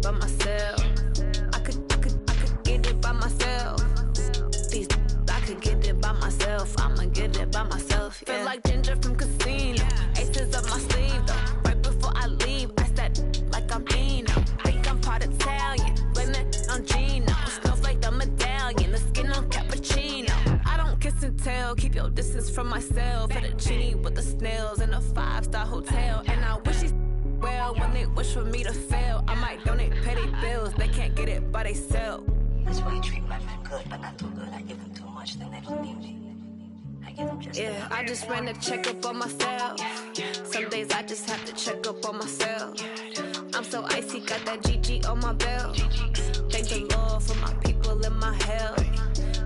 it by myself. I could get it by myself. I could get it by myself. I'ma get it by myself. Yeah. Feel like Ginger from Casino. Aces up my sleeve though. Right before I leave, I said like I'm Dino. Think I'm part Italian. Blame that on Gino. Snowflake the medallion. The skin on cappuccino. I don't kiss and tell. Keep your distance from myself. At a genie with the snails in a 5-star hotel. And I wish he's well when they wish for me to fail. I might donate petty bills. They can't get it by themselves. That's why you treat my friend good, but not too good. I give them too much, then they don't need me. I give them just enough. I just ran a checkup on myself. Some days I just have to check up on myself. I'm so icy, got that GG on my belt. Thank the Lord for my people in my health.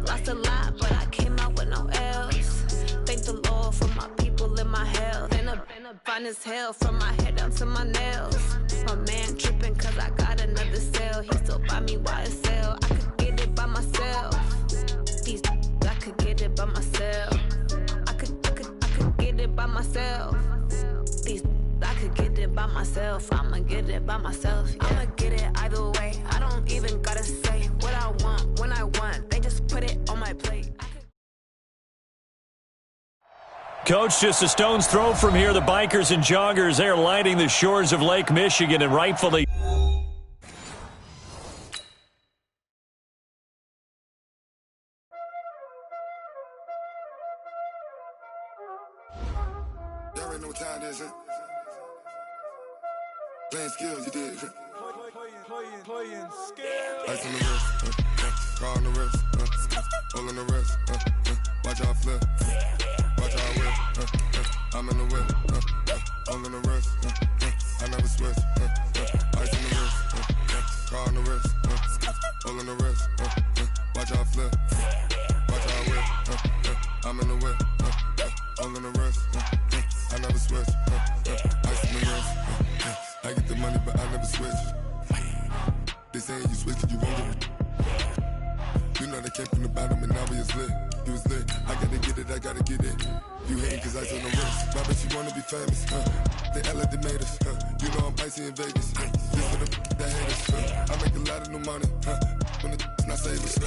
Lost a lot, but I came out with no else. Thank the Lord for my people in my health. And a fine as hell from my head down to my nails. My man tripping cause I got another cell. He still buy me YSL. I could get it by myself. I could get it by myself. I could get it by myself. I could get it by myself. I'ma get it by myself. Yeah. I'ma get it either way. I don't even gotta say what I want when I want. They just put it on my plate. Coach, just a stone's throw from here. The bikers and joggers, they're lining the shores of Lake Michigan, and rightfully. Y'all already know what time it is, huh? Playing skills, you did. Playing skills. Ice on the wrist, car on the wrist, hole in the wrist, watch out flip, watch out whip, I'm in the whip, hole in the wrist, I never switch, ice on the wrist, car on the wrist, hole in the wrist, watch out flip, watch out whip, I'm in the whip, hole in the wrist, I never switch, ice on the wrist, I get the money but I never switch. They saying you switch it, you won't get it. You know they came from the bottom and now we is lit. You was lit, I gotta get it, I gotta get it. You hating cause ice on the wrist. My bitch, you wanna be famous, They LA they made us, You know I'm icy in Vegas, This for the that haters, I make a lot of new money, When the not savers,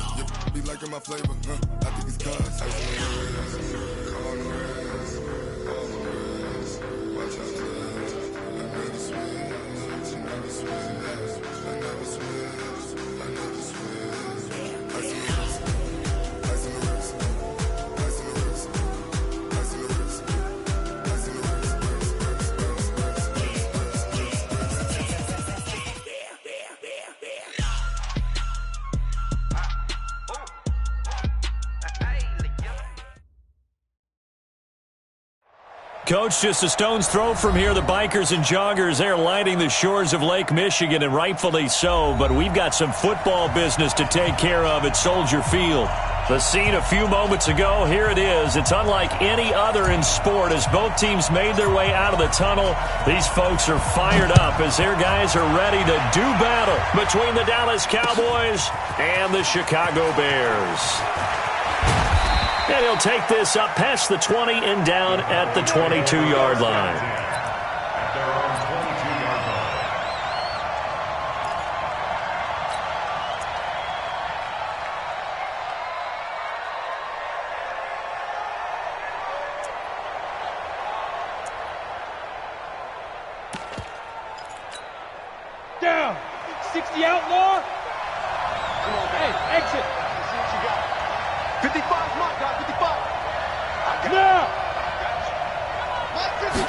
Be liking my flavor, I think it's cause ice on the wrist, on the wrist, on the wrist. Watch out, I never switch, I never switch. I never switch, I never switch. Ice in the wrist, ice in the wrist, ice in the wrist, ice in the wrist, ice in the wrist, Coach, just a stone's throw from here. The bikers and joggers, they're lining the shores of Lake Michigan, and rightfully so. But we've got some football business to take care of at Soldier Field. The scene a few moments ago, here it is. It's unlike any other in sport. As both teams made their way out of the tunnel, these folks are fired up as their guys are ready to do battle between the Dallas Cowboys and the Chicago Bears. And he'll take this up past the 20 and down at the 22-yard line. Down. 60 outlaw. Come on, hey, exit. Let's see what you got. 55's my guy, 55. Now.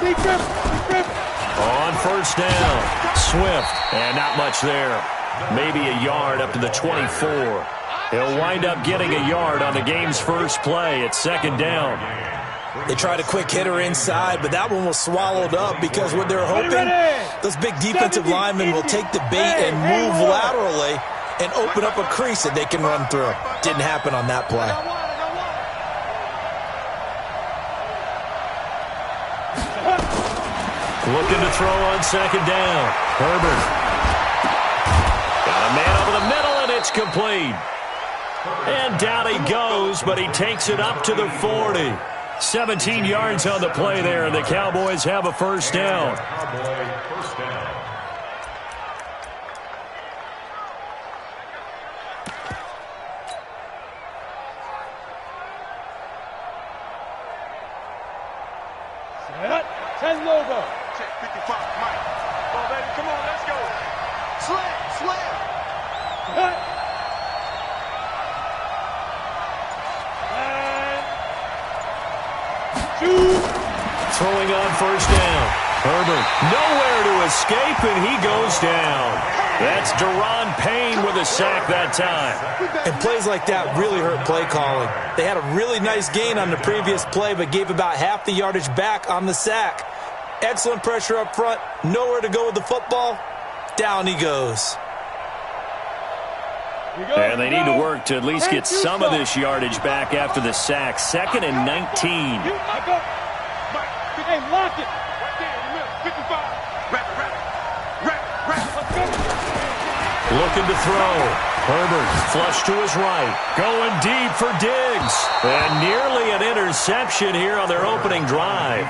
Deep grip. On first down, Swift, and not much there. Maybe a yard up to the 24. He'll wind up getting a yard on the game's first play at second down. They tried a quick hitter inside, but that one was swallowed up because what they're hoping, those big defensive linemen will take the bait and move laterally and open up a crease that they can run through. Didn't happen on that play. Looking to throw on second down. Herbert. Got a man over the middle, and it's complete. And down he goes, but he takes it up to the 40. 17 yards on the play there, and the Cowboys have a first down. over. Check 55, Mike. Come on, baby. Come on, let's go. Slam. Cut. And shoot. Throwing on first down. Herbert nowhere to escape, and he goes down. That's Dupree Payne with a sack that time. And plays like that really hurt play calling. They had a really nice gain on the previous play, but gave about half the yardage back on the sack. Excellent pressure up front. Nowhere to go with the football. Down he goes. And they need to work to at least get some of this yardage back after the sack. 2nd and 19. Hey, lock it. Right there, 55. Wrap. Let's go. Looking to throw. Herbert flush to his right. Going deep for Diggs. And nearly an interception here on their opening drive.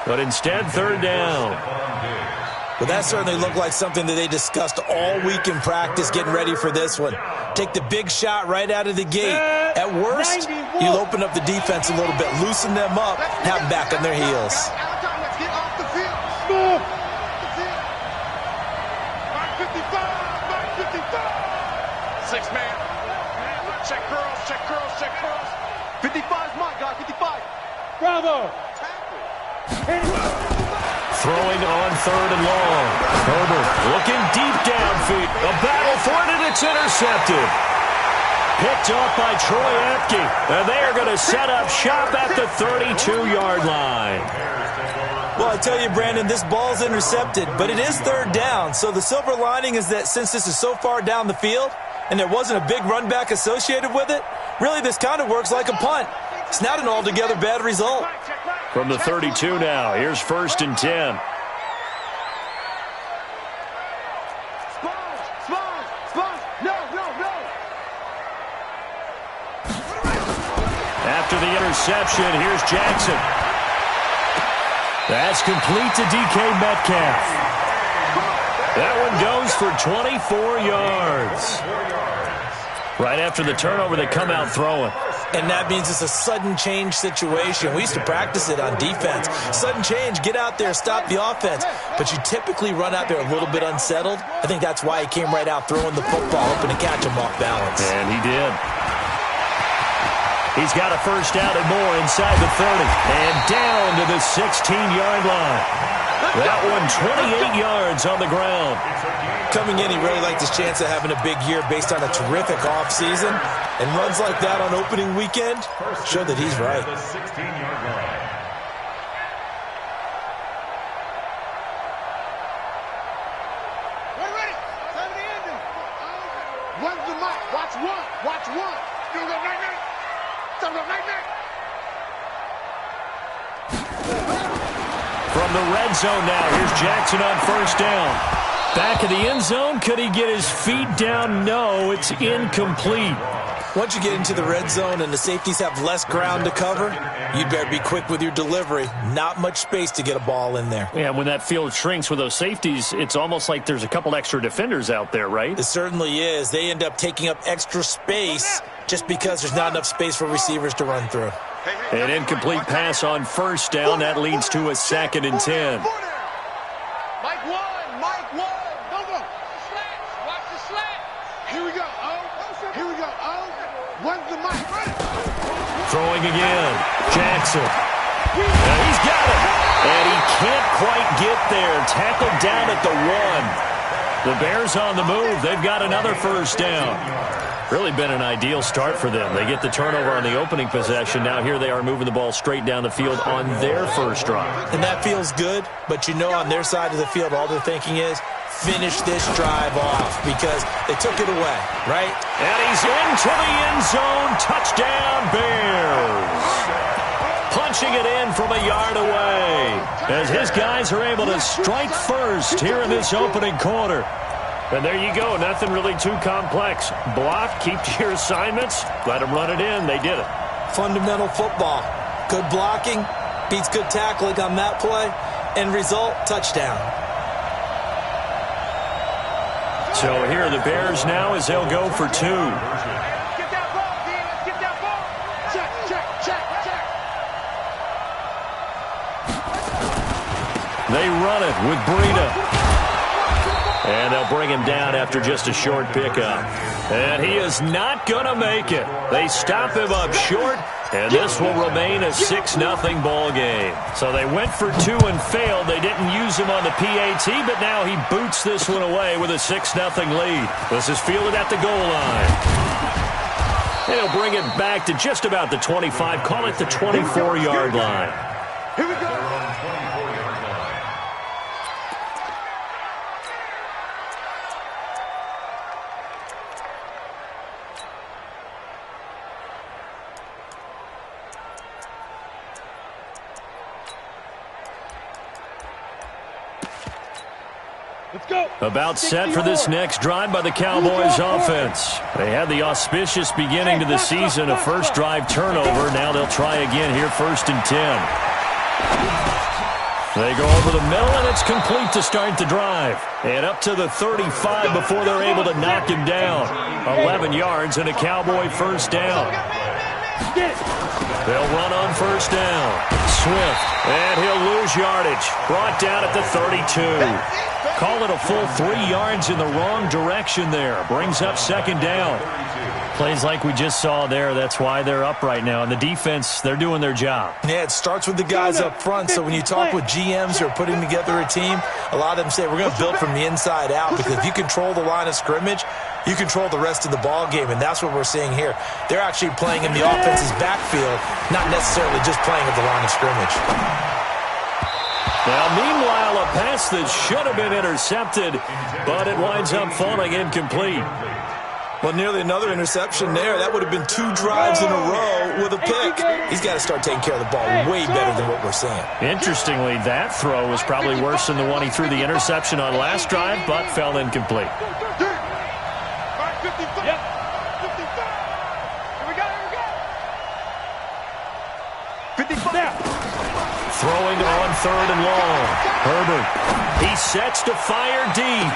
But instead, 3rd down. But that certainly looked like something that they discussed all week in practice getting ready for this one. Take the big shot right out of the gate. At worst, you'll open up the defense a little bit, loosen them up, have them back on their heels. Let's get off the field. Move. 55. 6 man. Check curls. 55's my guy. 55. Bravo. Throwing on 3rd and long. Herbert looking deep downfield. A battle for it, and it's intercepted. Picked off by Troy Apke. And they are going to set up shop at the 32-yard line. Well, I tell you, Brandon, this ball's intercepted, but it is 3rd down. So the silver lining is that since this is so far down the field and there wasn't a big run back associated with it, really this kind of works like a punt. It's not an altogether bad result. From the 32 now, here's 1st and 10. No. After the interception, here's Jackson. That's complete to DK Metcalf. That one goes for 24 yards. Right after the turnover, they come out throwing. And that means it's a sudden change situation. We used to practice it on defense. Sudden change, get out there, stop the offense. But you typically run out there a little bit unsettled. I think that's why he came right out throwing the football, hoping to catch him off balance. And he did. He's got a first down and more inside the 30. And down to the 16-yard line. That one 28 yards on the ground. Coming in, he really liked his chance of having a big year based on a terrific offseason. And runs like that on opening weekend show that he's right. We're ready. Time to end it. One's the mic. Watch one. Still got night. From the red zone now, here's Jackson on first down. Back of the end zone, could he get his feet down? No, it's incomplete. Once you get into the red zone and the safeties have less ground to cover, you'd better be quick with your delivery. Not much space to get a ball in there. Yeah, when that field shrinks with those safeties, it's almost like there's a couple extra defenders out there, right? It certainly is. They end up taking up extra space just because there's not enough space for receivers to run through. An incomplete pass on first down. That leads to a 2nd and 10. Mike one. Go. Watch the slant. Here we go. One's the mic. Throwing again. Jackson. And he's got it. And he can't quite get there. Tackled down at the 1. The Bears on the move. They've got another first down. Really been an ideal start for them. They get the turnover on the opening possession. Now here they are moving the ball straight down the field on their first drive. And that feels good, but you know on their side of the field all they're thinking is finish this drive off because they took it away, right? And he's into the end zone. Touchdown, Bears. Punching it in from a yard away as his guys are able to strike first here in this opening quarter. And there you go. Nothing really too complex. Block, keep to your assignments, let them run it in. They did it. Fundamental football. Good blocking, beats good tackling on that play. End result, touchdown. So here are the Bears now as they'll go for 2. Get that ball, D. Let's get that ball. Check. They run it with Breida. And they'll bring him down after just a short pickup. And he is not going to make it. They stop him up short, and this will remain a 6-0 ball game. So they went for 2 and failed. They didn't use him on the PAT, but now he boots this one away with a 6-0 lead. This is fielded at the goal line. And he'll bring it back to just about the 25, call it the 24-yard line. Here we go. About set for this next drive by the Cowboys offense. They had the auspicious beginning to the season, a first drive turnover. Now they'll try again here, 1st and 10. They go over the middle, and it's complete to start the drive. And up to the 35 before they're able to knock him down. 11 yards and a Cowboy first down. They'll run on first down. Swift, and he'll lose yardage. Brought down at the 32. Call it a full 3 yards in the wrong direction there. Brings up 2nd down. Plays like we just saw there. That's why they're up right now. And the defense, they're doing their job. Yeah, it starts with the guys up front. So when you talk with GMs who are putting together a team, a lot of them say we're going to build from the inside out, because if you control the line of scrimmage, you control the rest of the ball game, and that's what we're seeing here. They're actually playing in the offense's backfield, not necessarily just playing at the line of scrimmage. Now, meanwhile, a pass that should have been intercepted, but it winds up falling incomplete. Well, nearly another interception there. That would have been 2 drives in a row with a pick. He's got to start taking care of the ball way better than what we're seeing. Interestingly, that throw was probably worse than the one he threw the interception on last drive, but fell incomplete. Throwing on 3rd and long. Herbert. He sets to fire deep.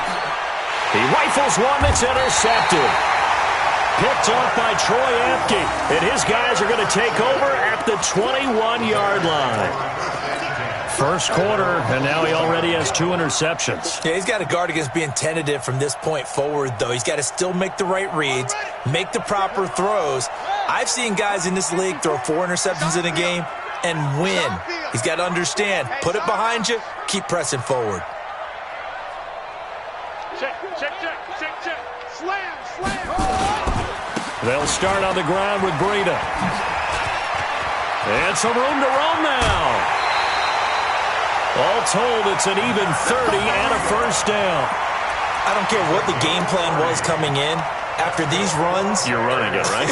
He rifles one that's intercepted. Picked off by Troy Apke. And his guys are going to take over at the 21-yard line. First quarter, and now he already has 2 interceptions. Yeah, he's got to guard against being tentative from this point forward, though. He's got to still make the right reads, make the proper throws. I've seen guys in this league throw 4 interceptions in a game and win. He's got to understand, put it behind you, keep pressing forward. Check. Slam. They'll start on the ground with Breida. And some room to roam now. All told, it's an even 30 and a first down. I don't care what the game plan was coming in. After these runs, you're running it, right?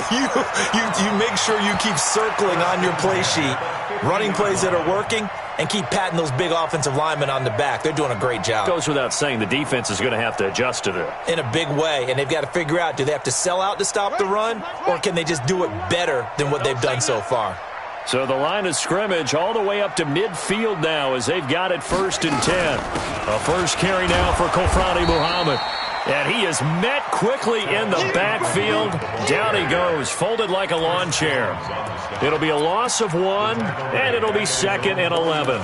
you make sure you keep circling on your play sheet, running plays that are working, and keep patting those big offensive linemen on the back. They're doing a great job. Goes without saying, the defense is going to have to adjust to that. In a big way, and they've got to figure out, do they have to sell out to stop the run, or can they just do it better than what they've done so far? So the line of scrimmage all the way up to midfield now as they've got it 1st and 10. A first carry now for Kofrani Muhammad. And he is met quickly in the backfield. Down he goes, folded like a lawn chair. It'll be a loss of 1, and it'll be 2nd and 11.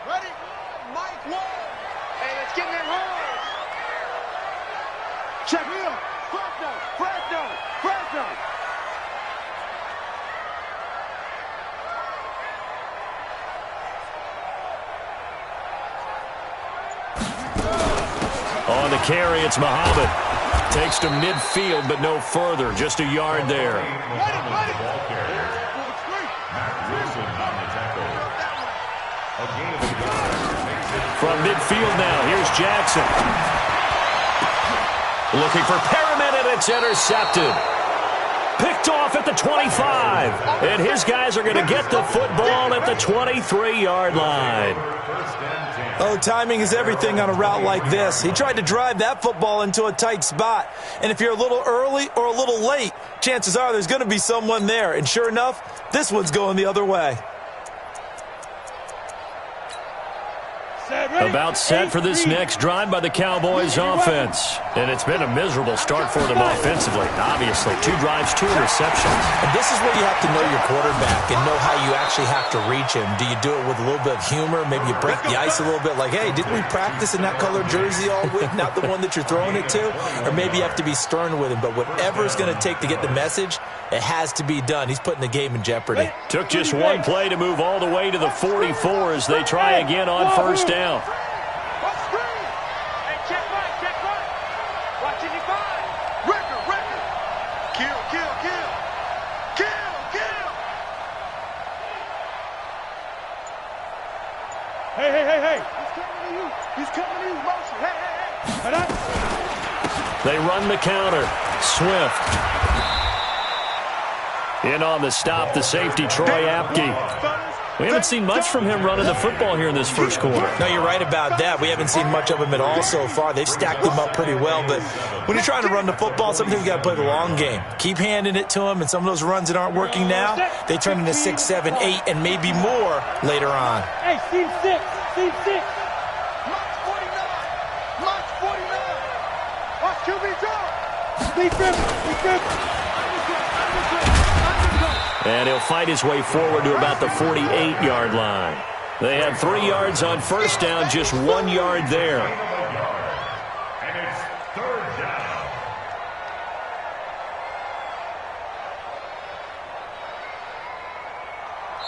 Ready? Mike Wall. Hey, let's get in that hole. Check him. Fresno. On the carry, it's Muhammad. Takes to midfield, but no further. Just a yard there. From midfield now, here's Jackson. Looking for Perriman, and it's intercepted. Picked off at the 25. And his guys are going to get the football at the 23-yard line. Oh, timing is everything on a route like this. He tried to drive that football into a tight spot. And if you're a little early or a little late, chances are there's going to be someone there. And sure enough, this one's going the other way. About set for this next drive by the Cowboys offense. And it's been a miserable start for them offensively. Obviously, 2 drives, 2 interceptions. And this is where you have to know your quarterback and know how you actually have to reach him. Do you do it with a little bit of humor? Maybe you break the ice a little bit like, hey, didn't we practice in that colored jersey all week? Not the one that you're throwing it to? Or maybe you have to be stern with him. But whatever it's going to take to get the message, it has to be done. He's putting the game in jeopardy. Took just one play to move all the way to the 44 as they try again on first down. Hey. He's coming to you. Motion. Hey. They run the counter. Swift. In on the stop, the safety, Troy Apke. We haven't seen much from him running the football here in this first quarter. No, you're right about that. We haven't seen much of him at all so far. They've stacked him up pretty well, but when you're trying to run the football, sometimes you got to play the long game. Keep handing it to him, and some of those runs that aren't working now, they turn into 6, 7, 8, and maybe more later on. Hey, Team 6. March 49. Watch QB go. Defense. And he'll fight his way forward to about the 48-yard line. They had 3 yards on first down, just 1 yard there. And it's 3rd down.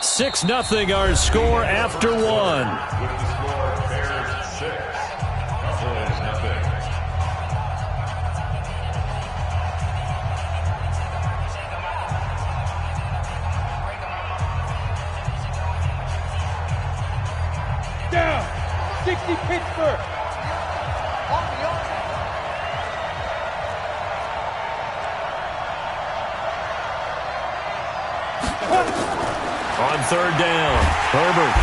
Six 0 our score after 1. With the score, Bears 6, Cowboys 0. Down. 60 Pittsburgh. On 3rd down, Herbert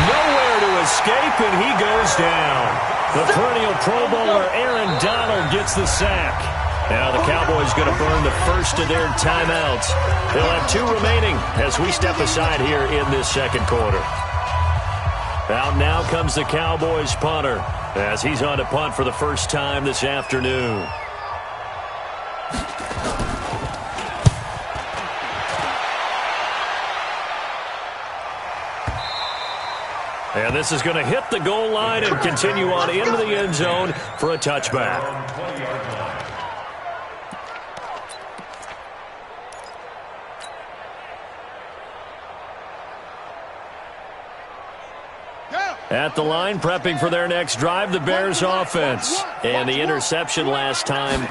nowhere to escape, and he goes down. The perennial Pro Bowler Aaron Donald gets the sack. Now the Cowboys going to burn the first of their timeouts. They'll have 2 remaining as we step aside here in this second quarter. Out now comes the Cowboys punter as he's on to punt for the first time this afternoon. And this is going to hit the goal line and continue on into the end zone for a touchback. At the line, prepping for their next drive, the Bears offense. And the interception last time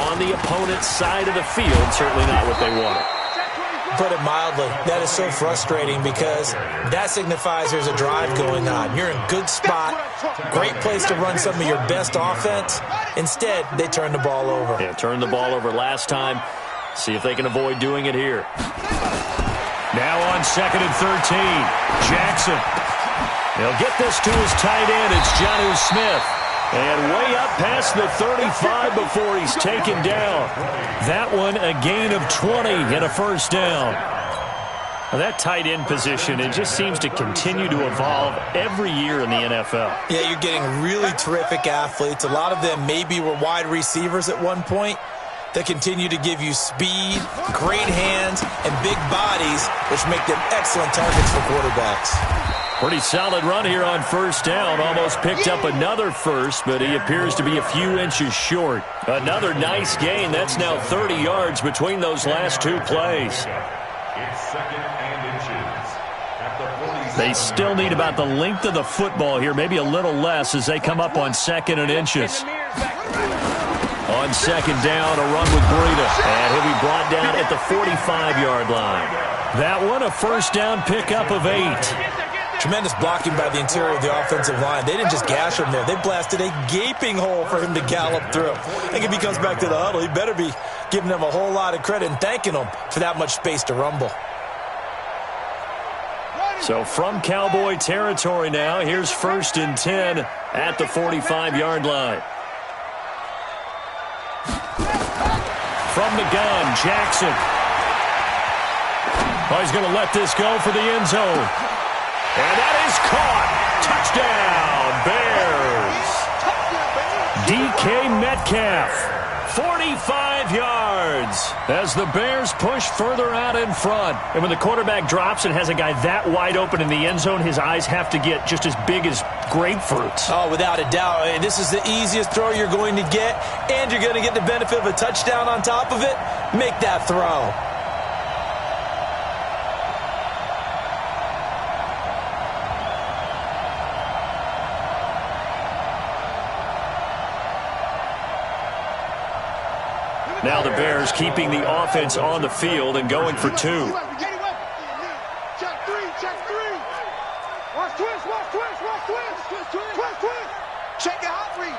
on the opponent's side of the field, certainly not what they wanted. Put it mildly, that is so frustrating because that signifies there's a drive going on. You're in a good spot, great place to run some of your best offense. Instead, they turn the ball over. Yeah, turned the ball over last time. See if they can avoid doing it here. Now on 2nd and 13, Jackson. He'll get this to his tight end. It's Jonnu Smith. And way up past the 35 before he's taken down. That one a gain of 20 and a first down. Now that tight end position, it just seems to continue to evolve every year in the NFL. Yeah, you're getting really terrific athletes. A lot of them maybe were wide receivers at one point. They continue to give you speed, great hands, and big bodies, which make them excellent targets for quarterbacks. Pretty solid run here on first down. Almost picked up another first, but he appears to be a few inches short. Another nice gain. That's now 30 yards between those last 2 plays. It's 2nd and inches. At the 47. They still need about the length of the football here, maybe a little less as they come up on 2nd and inches. On 2nd down, a run with Breida. And he'll be brought down at the 45-yard line. That one, a first down pickup of 8. Tremendous blocking by the interior of the offensive line. They didn't just gash him there. They blasted a gaping hole for him to gallop through. I think if he comes back to the huddle, he better be giving them a whole lot of credit and thanking them for that much space to rumble. So from Cowboy territory now, here's 1st and 10 at the 45-yard line. From the gun, Jackson. Oh, he's going to let this go for the end zone. And that is caught. Touchdown, Bears. DK Metcalf, 45 yards as the Bears push further out in front. And when the quarterback drops and has a guy that wide open in the end zone, his eyes have to get just as big as grapefruits. Oh, without a doubt. This is the easiest throw you're going to get, and you're going to get the benefit of a touchdown on top of it. Make that throw. Now the Bears keeping the offense on the field and going for two. Check three. Watch twist. Check your hot read.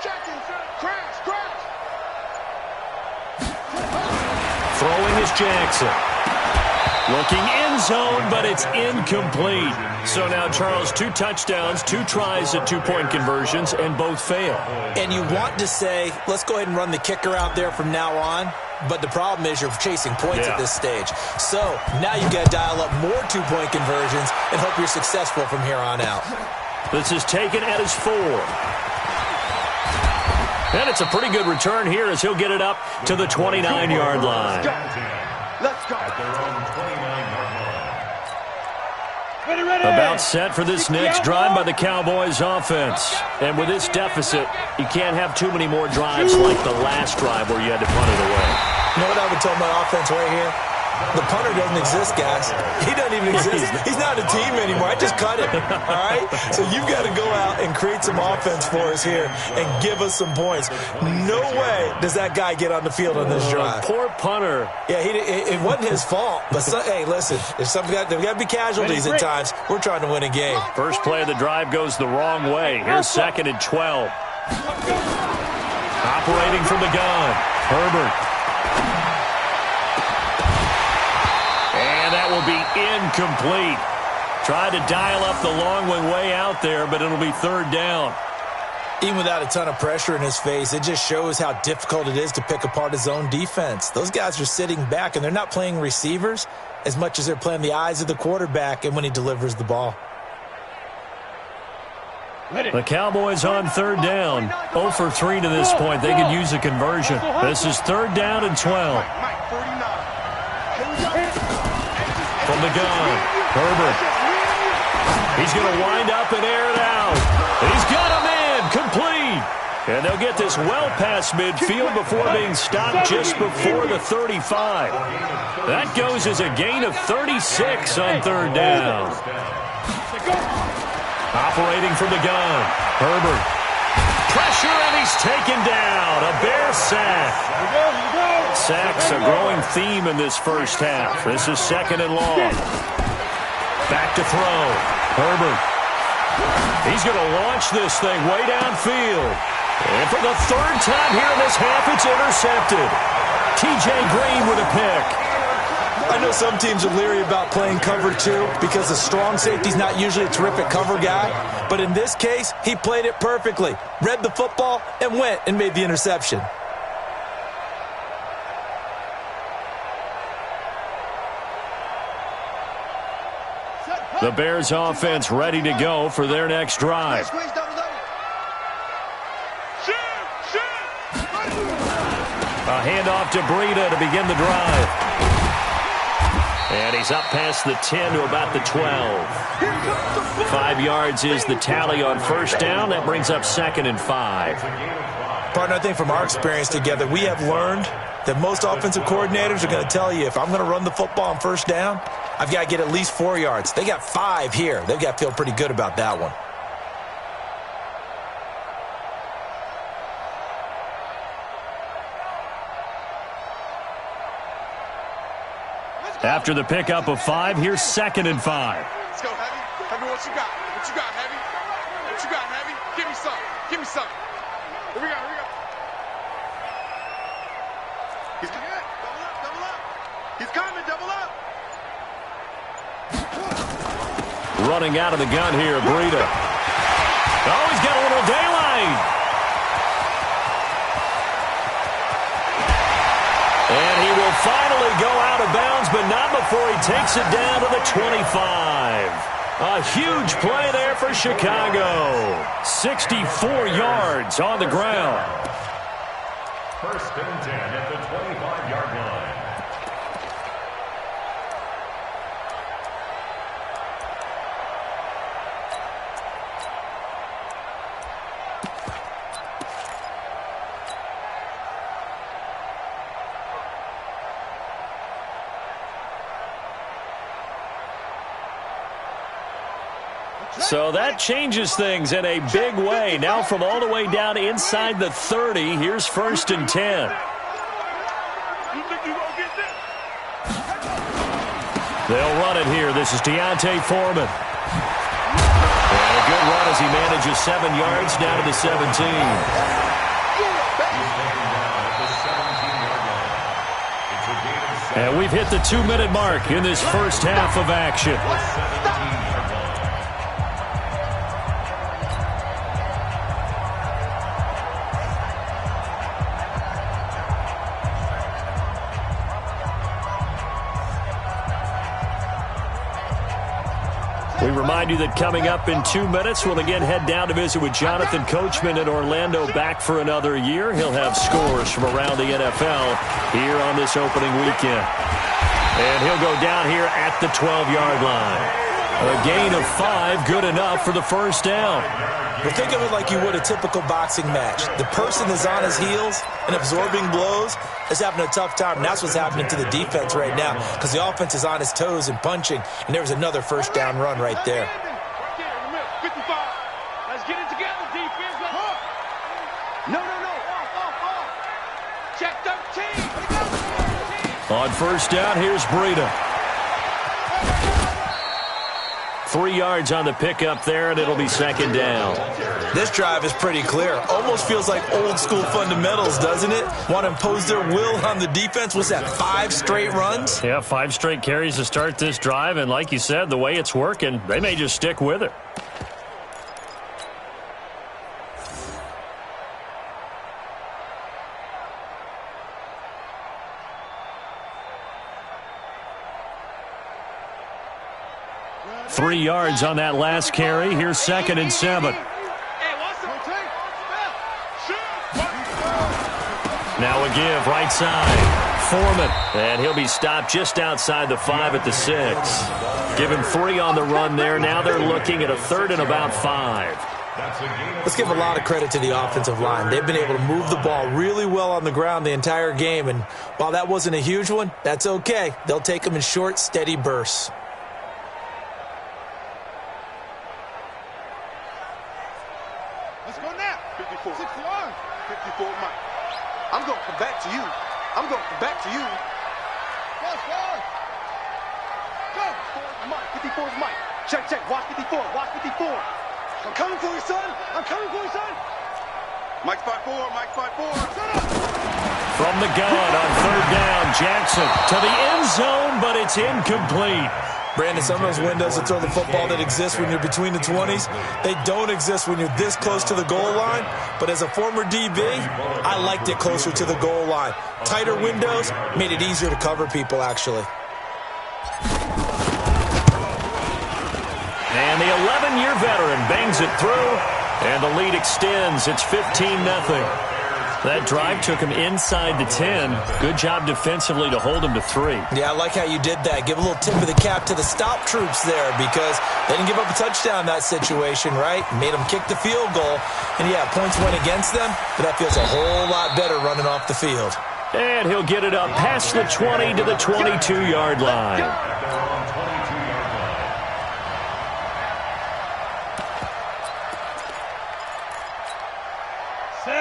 Checking. Crash. Throwing is Jackson. Looking end zone, but it's incomplete. So now, Charles, 2 touchdowns, 2 tries at 2-point conversions, and both fail. And you want to say, let's go ahead and run the kicker out there from now on. But the problem is you're chasing points at this stage. So now you've got to dial up more 2-point conversions and hope you're successful from here on out. This is taken at his 4. And it's a pretty good return here as he'll get it up to the 29-yard line. Let's go. About set for this next drive by the Cowboys offense. And with this deficit, you can't have too many more drives like the last drive where you had to punt it away. You know what I would tell my offense right here? The punter doesn't exist, guys. He doesn't even exist. He's not a team anymore. I just cut him, all right? So you've got to go out and create some offense for us here and give us some points. No way does that guy get on the field on this drive. Poor punter. Yeah, it wasn't his fault. But, hey, listen, there's got to be casualties at times. We're trying to win a game. First play of the drive goes the wrong way. Here's 2nd and 12. Operating from the gun, Herbert. That will be incomplete. Tried to dial up the long one way out there, but it'll be 3rd down. Even without a ton of pressure in his face, it just shows how difficult it is to pick apart his own defense. Those guys are sitting back, and they're not playing receivers as much as they're playing the eyes of the quarterback and when he delivers the ball. The Cowboys on 3rd down. 0 for 3 to this point. They could use a conversion. This is 3rd down and 12. From the gun, Herbert. He's going to wind up and air it out. He's got him in, complete. And they'll get this well past midfield before being stopped just before the 35. That goes as a gain of 36 on 3rd down. Operating from the gun, Herbert. Pressure, and he's taken down. A Bear sack. Sacks a growing theme in this first half. This is 2nd and long. Back to throw. Herbert. He's going to launch this thing way downfield. And for the 3rd time here in this half, it's intercepted. T.J. Green with a pick. I know some teams are leery about playing cover 2 because the strong safety's not usually a terrific cover guy. But in this case, he played it perfectly. Read the football and went and made the interception. The Bears offense ready to go for their next drive. A handoff to Breida to begin the drive. And he's up past the 10 to about the 12. 5 yards is the tally on 1st down. That brings up 2nd and 5. Partner, I think from our experience together, we have learned that most offensive coordinators are going to tell you, if I'm going to run the football on 1st down, I've got to get at least 4 yards. They got 5 here. They've got to feel pretty good about that one. After the pickup of 5, here's 2nd and 5. Let's go, Heavy. Heavy, what you got? What you got, Heavy? What you got, Heavy? Give me some. Give me some. Here we go. He's coming. Double up. He's coming. Double up. Running out of the gun here, Breida. Oh, he's got a little daylight. And he will finally go out of bounds but not before he takes it down to the 25. A huge play there for Chicago. 64 yards on the ground. First and 10 at the 25-yard line. So that changes things in a big way. Now from all the way down inside the 30, here's first and 10. They'll run it here. This is Deontay Foreman. And a good run as he manages 7 yards down to the 17. And we've hit the 2-minute mark in this first half of action. We remind you that coming up in 2 minutes, we'll again head down to visit with Jonathan Coachman in Orlando, back for another year. He'll have scores from around the NFL here on this opening weekend. And he'll go down here at the 12-yard line. A gain of 5, good enough for the first down. But think of it like you would a typical boxing match. The person is on his heels and absorbing blows is having a tough time. And that's what's happening to the defense right now, because the offense is on his toes and punching. And there's another first down run right there. 55. Let's get it together, defense. No. Check 13. On first down, here's Breida. 3 yards on the pickup there, and it'll be second down. This drive is pretty clear. Almost feels like old school fundamentals, doesn't it? Want to impose their will on the defense. What's that, 5 straight runs? Yeah, 5 straight carries to start this drive, and like you said, the way it's working, they may just stick with it. Three yards on that last carry. Here's second and 7. Now a give, right side. Foreman, and he'll be stopped just outside the 5 at the 6. Give him 3 on the run there. Now they're looking at a 3rd and about 5. Let's give a lot of credit to the offensive line. They've been able to move the ball really well on the ground the entire game, and while that wasn't a huge one, that's okay. They'll take them in short, steady bursts. Let's go now. 54. 61. 54, Mike. I'm going to come back to you. I'm going to come back to you. Go. 54's Mike. Check. Watch 54. Watch 54. I'm coming for you, son. I'm coming for you, son. Mike's 5-4. Mike's 5-4. From the gun on third down, Jackson to the end zone, but it's incomplete. Brandon, some of those windows to throw the football that exist when you're between the 20s, they don't exist when you're this close to the goal line. But as a former DB, I liked it closer to the goal line. Tighter windows made it easier to cover people, actually. And the 11-year veteran bangs it through, and the lead extends. It's 15-0. That drive took him inside the 10. Good job defensively to hold him to 3. Yeah, I like how you did that. Give a little tip of the cap to the stop troops there, because they didn't give up a touchdown in that situation, right? Made them kick the field goal. And, yeah, points went against them, but that feels a whole lot better running off the field. And he'll get it up past the 20 to the 22-yard line.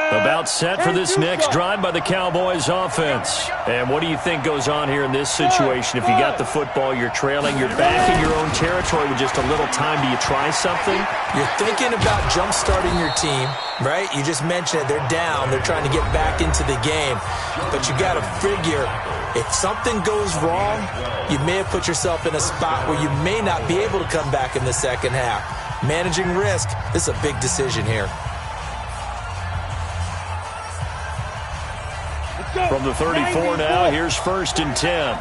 About set for this next drive by the Cowboys offense. And what do you think goes on here in this situation? If you got the football, you're trailing, you're back in your own territory with just a little time. Do you try something? You're thinking about jump-starting your team, right? You just mentioned it. They're down. They're trying to get back into the game. But you got to figure, if something goes wrong, you may have put yourself in a spot where you may not be able to come back in the second half. Managing risk, this is a big decision here. From the 34 now, here's first and 10.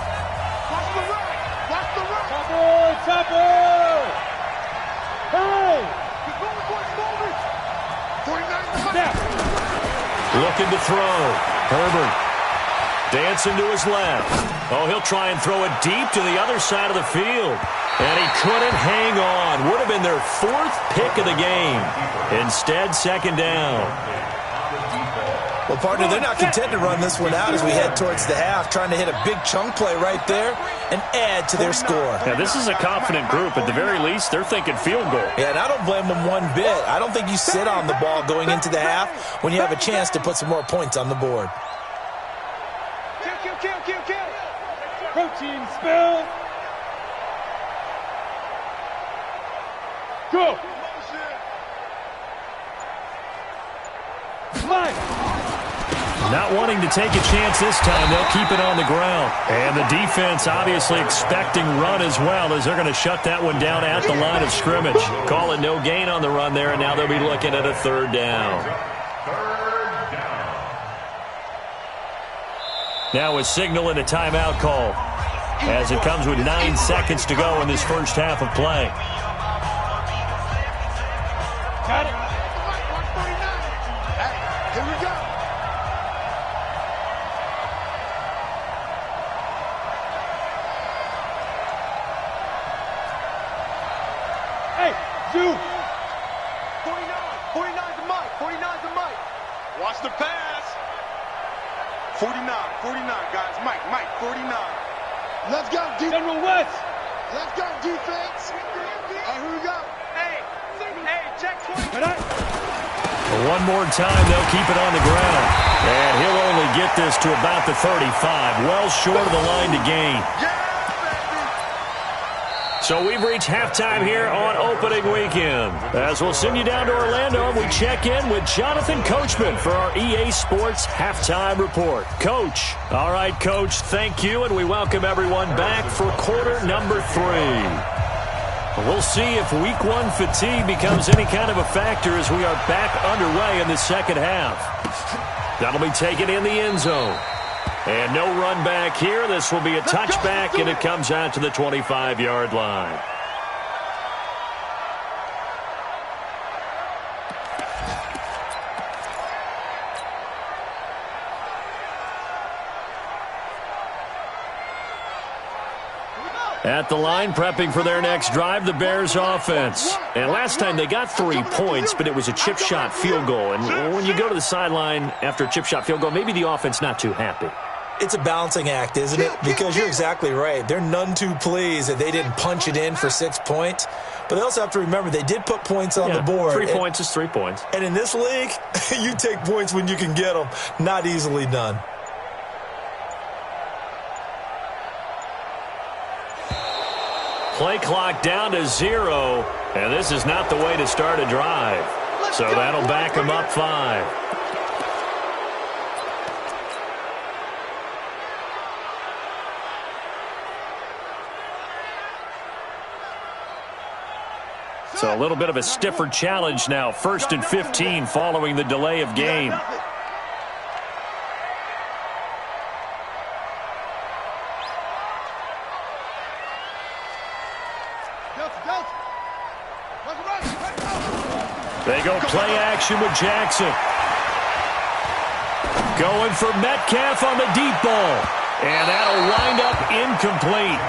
Looking to throw. Herbert dancing to his left. Oh, he'll try and throw it deep to the other side of the field. And he couldn't hang on. Would have been their 4th pick of the game. Instead, second down. Well, partner, they're not content to run this one out as we head towards the half, trying to hit a big chunk play right there and add to their score. Yeah, this is a confident group. At the very least, they're thinking field goal. Yeah, and I don't blame them one bit. I don't think you sit on the ball going into the half when you have a chance to put some more points on the board. Kill. Protein spill. Go. Not wanting to take a chance this time, they'll keep it on the ground. And the defense obviously expecting run as well, as they're going to shut that one down at the line of scrimmage. Call it no gain on the run there, and now they'll be looking at a 3rd down. Now a signal and a timeout call, as it comes with 9 seconds to go in this first half of play. Got it. Here we go. Hey, you. 49's the mic. 49's the mic. Watch the pass. 49, guys. Mike, 49. Let's go, defense. General West. Let's go, defense. Here we go. Hey, check 20. One more time, they'll keep it on the ground. And he'll only get this to about the 35, well short of the line to gain. So we've reached halftime here on opening weekend. As we'll send you down to Orlando, we check in with Jonathan Coachman for our EA Sports Halftime Report. Coach. All right, Coach, thank you, and we welcome everyone back for quarter number 3. We'll see if week 1 fatigue becomes any kind of a factor as we are back underway in the second half. That'll be taken in the end zone. And no run back here. This will be a touchback, and it comes out to the 25-yard line. At the line, prepping for their next drive, the Bears offense. And last time they got 3 points, but it was a chip shot field goal. And when you go to the sideline after a chip shot field goal, maybe the offense not too happy. It's a balancing act, isn't it? Because you're exactly right. They're none too pleased that they didn't punch it in for 6 points. But they also have to remember they did put points on the board. 3 points is 3 points. And in this league, you take points when you can get them. Not easily done. Play clock down to 0, and this is not the way to start a drive. So that'll back them up 5. So a little bit of a stiffer challenge now. 1st and 15 following the delay of game. They go play action with Jackson. Going for Metcalf on the deep ball. And that'll wind up incomplete.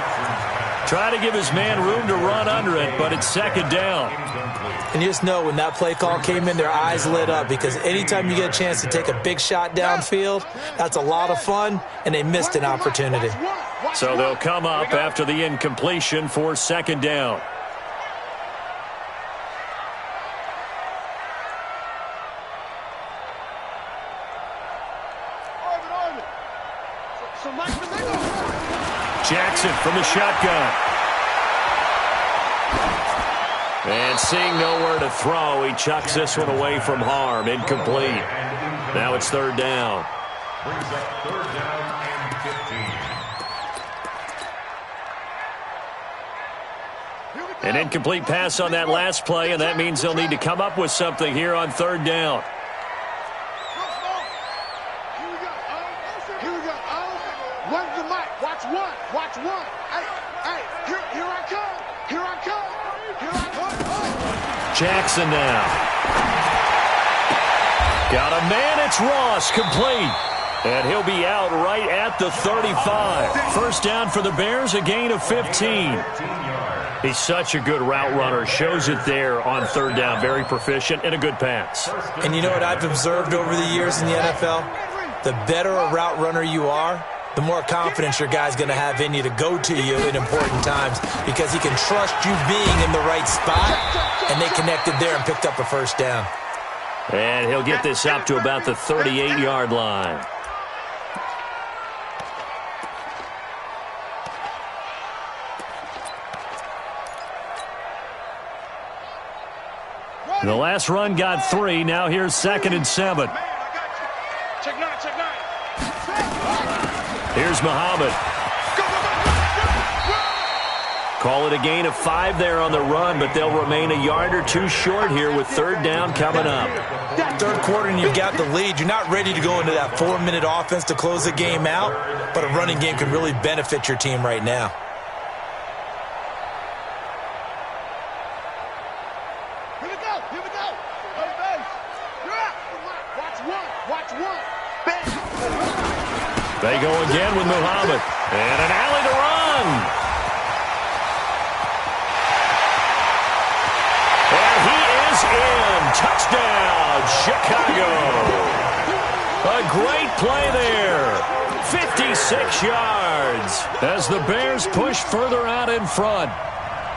Try to give his man room to run under it, but it's second down. And you just know when that play call came in, their eyes lit up, because anytime you get a chance to take a big shot downfield, that's a lot of fun, and they missed an opportunity. So they'll come up after the incompletion for second down. Jackson from the shotgun. And seeing nowhere to throw, he chucks this one away from harm. Incomplete. Now it's third down. Brings up third down and 15. An incomplete pass on that last play, and that means they'll need to come up with something here on third down. Watch one. Hey, here I come. Jackson now. Got a man, it's Ross, complete. And he'll be out right at the 35. First down for the Bears, a gain of 15. He's such a good route runner. Shows it there on third down. Very proficient and a good pass. And you know what I've observed over the years in the NFL? The better a route runner you are, the more confidence your guy's going to have in you to go to you in important times because he can trust you being in the right spot, and they connected there and picked up a first down. And he'll get this up to about the 38-yard line. The last run got 3. Now here's 2nd and 7. Check 9, check 9. Here's Muhammad. Call it a gain of 5 there on the run, but they'll remain a yard or two short here with third down coming up. Third quarter and you've got the lead. You're not ready to go into that 4-minute offense to close the game out, but a running game could really benefit your team right now. Here we go. Hey, base. Watch one. They go again with Muhammad. And an alley to run. And he is in. Touchdown, Chicago. A great play there. 56 yards as the Bears push further out in front.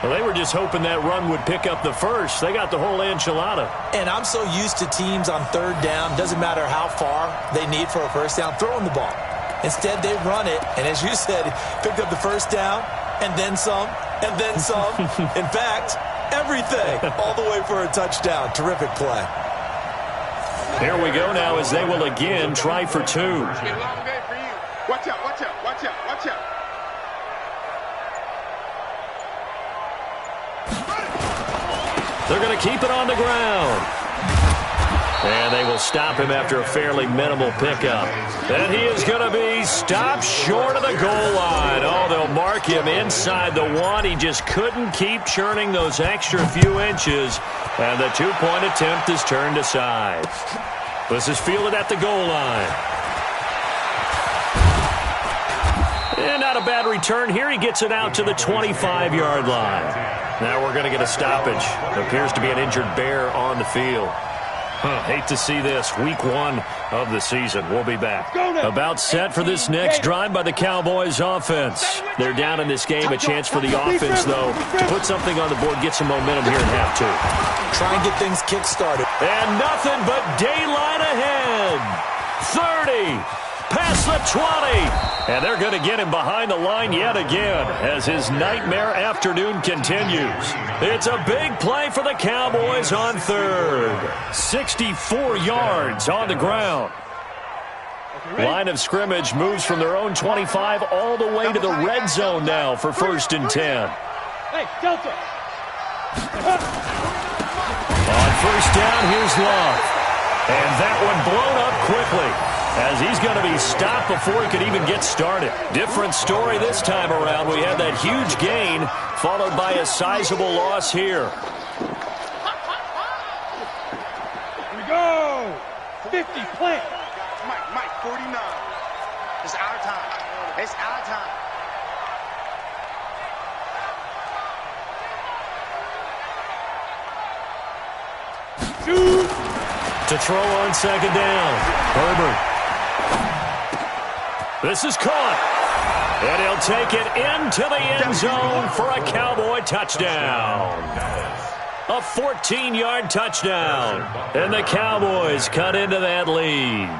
Well, they were just hoping that run would pick up the first. They got the whole enchilada. And I'm so used to teams on third down, doesn't matter how far they need for a first down, throwing the ball. Instead, they run it, and as you said, picked up the first down, and then some, and then some. In fact, everything, all the way for a touchdown. Terrific play. Here we go now as they will again try for 2. It's a long day for you. Watch out. They're going to keep it on the ground. And they will stop him after a fairly minimal pickup. And he is going to be stopped short of the goal line. Oh, they'll mark him inside the 1. He just couldn't keep churning those extra few inches. And the 2-point attempt is turned aside. This is fielded at the goal line. And not a bad return here. He gets it out to the 25-yard line. Now we're going to get a stoppage. Appears to be an injured Bear on the field. Hate to see this. Week 1 of the season. We'll be back. About set for this next drive by the Cowboys offense. They're down in this game. A chance for the offense, though, to put something on the board, get some momentum here in half 2. Try and get things kick-started. And nothing but daylight ahead. 30. Past the 20. And they're going to get him behind the line yet again as his nightmare afternoon continues. It's a big play for the Cowboys on third. 64 yards on the ground. Line of scrimmage moves from their own 25 all the way to the red zone now for 1st and 10. Hey, Delta. On first down, here's Love. And that one blown up quickly, as he's going to be stopped before he could even get started. Different story this time around. We had that huge gain, followed by a sizable loss here. Here we go. 50, plant. Mike, 49. It's our time. Shoot. To throw on second down. Herbert. This is caught. And he'll take it into the end zone for a Cowboy touchdown. A 14-yard touchdown. And the Cowboys cut into that lead.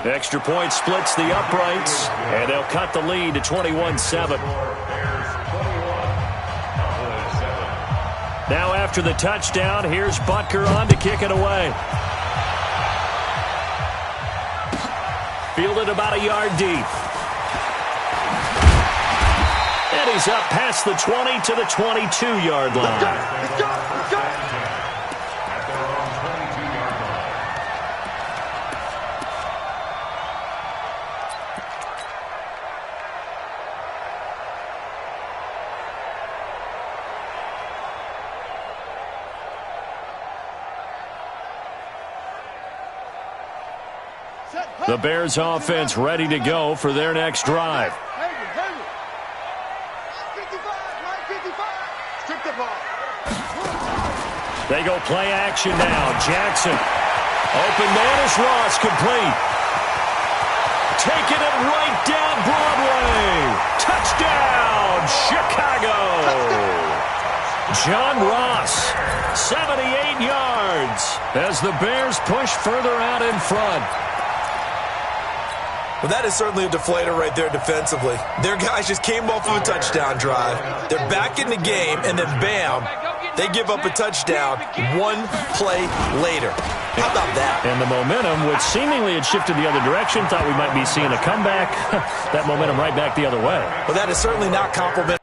Extra point splits the uprights. And they'll cut the lead to 21-7. Now after the touchdown, here's Butker on to kick it away. Fielded about a yard deep. And he's up past the 20 to the 22-yard line. Let's go. The Bears offense ready to go for their next drive. They go play action now. Jackson. Open man is Ross, complete. Taking it right down Broadway. Touchdown, Chicago. John Ross, 78 yards as the Bears push further out in front. Well, that is certainly a deflator right there defensively. Their guys just came off of a touchdown drive. They're back in the game, and then bam, they give up a touchdown one play later. How about that? And the momentum, which seemingly had shifted the other direction, thought we might be seeing a comeback. That momentum right back the other way. Well, that is certainly not complimentary.